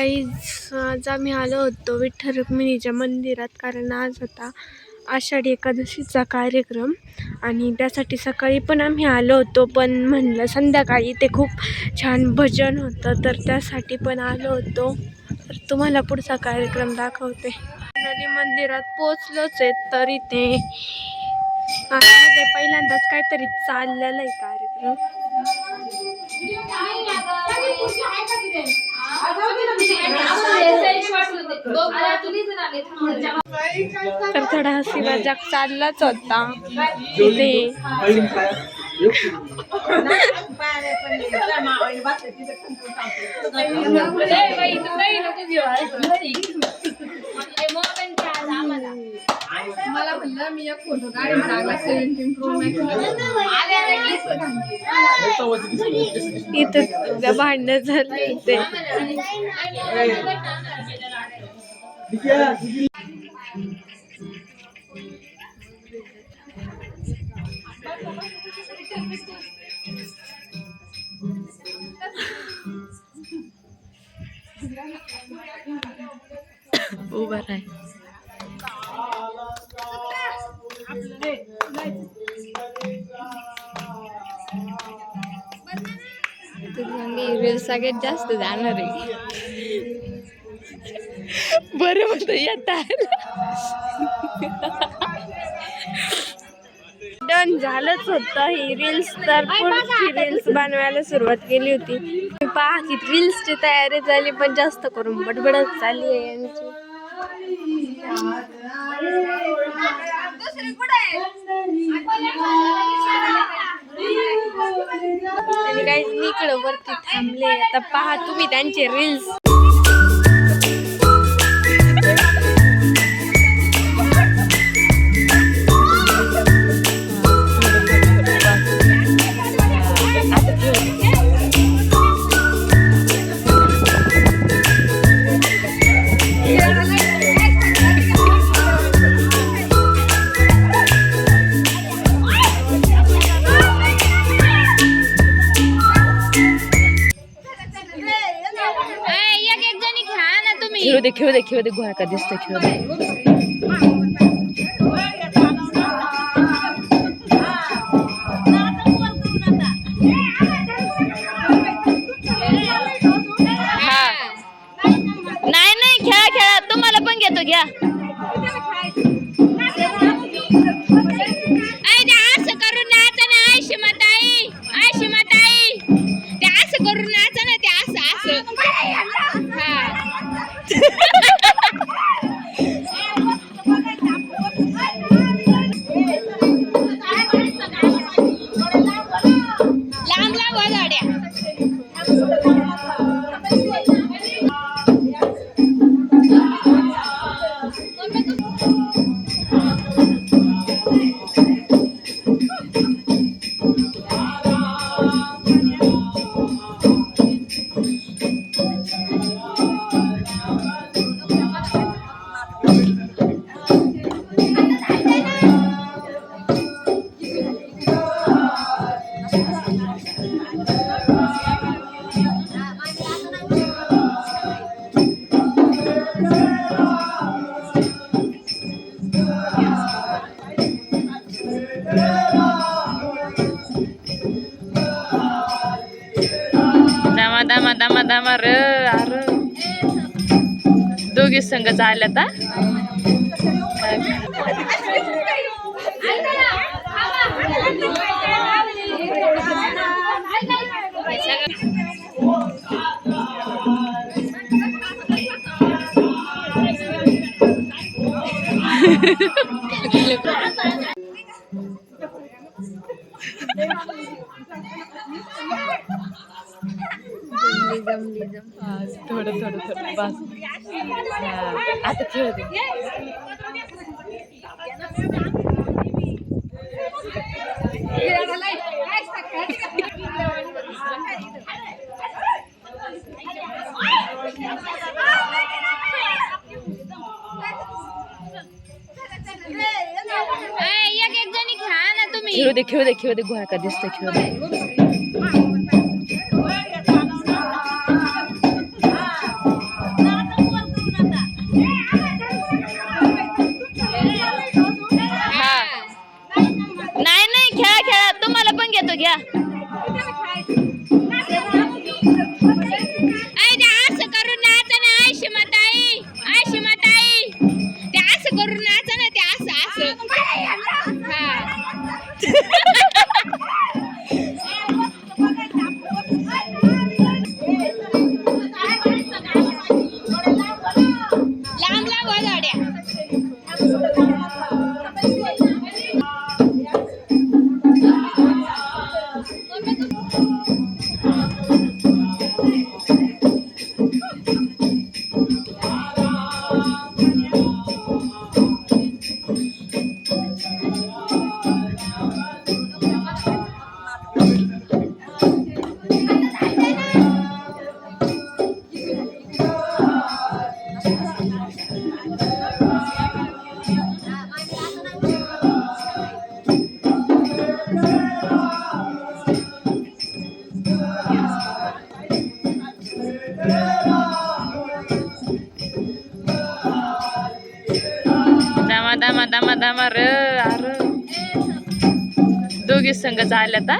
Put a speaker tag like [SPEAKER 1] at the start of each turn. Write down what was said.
[SPEAKER 1] Guys, आज आम्ही आलो होतो विठ्ठल रुक्मिणीच्या मंदिरात, कारण आज होता आषाढी एकादशीचा कार्यक्रम आणि त्यासाठी सकाळी पण आम्ही आलो होतो, पण म्हणलं संध्याकाळी ते खूप छान भजन होतं तर त्यासाठी पण आलो होतो. तर तुम्हाला पुढचा कार्यक्रम दाखवते. नदी मंदिरात पोचलोच आहे, तर इथे आतमध्ये पहिल्यांदाच काहीतरी चाललेलं आहे कार्यक्रम. तर थोडा हसी मजाक चाललाच होता इथे.
[SPEAKER 2] मला म्हणलं मी एक फोटो काढून टाकला 17 Pro Max
[SPEAKER 1] इथं भांडण झाले ते. उभा राय.
[SPEAKER 2] सगळ्यात जास्त जाणार आहे.
[SPEAKER 1] बरं होतं येतात. डन झालंच होतं ही रील्स, तर पुढची रील्स बनवायला सुरुवात केली होती. पहा की रील्सची तयारी झाली, पण जास्त करून बडबडच चालली आहे यांची. आणि काही इकडं वरती थांबले. आता पहा तुम्ही त्यांचे रील्स. खेळ दे गोळा का दिसतं. खेळ दे. नाही खेळा तुम्हाला पण घेतो घ्या. असं करून नाचा ना आयशी माताई, आयशी माताई. ते असं करून नाचा ना, ते असं दामा र अरे दोघी संघ झाल्या आता. थोडं बस. आता खेळ दे. एक जणी खेळा ना तुम्ही. खेळ दे गोळा का दिसतं. खेळ दे.
[SPEAKER 3] अरे दोघी संघ आल्यात हा?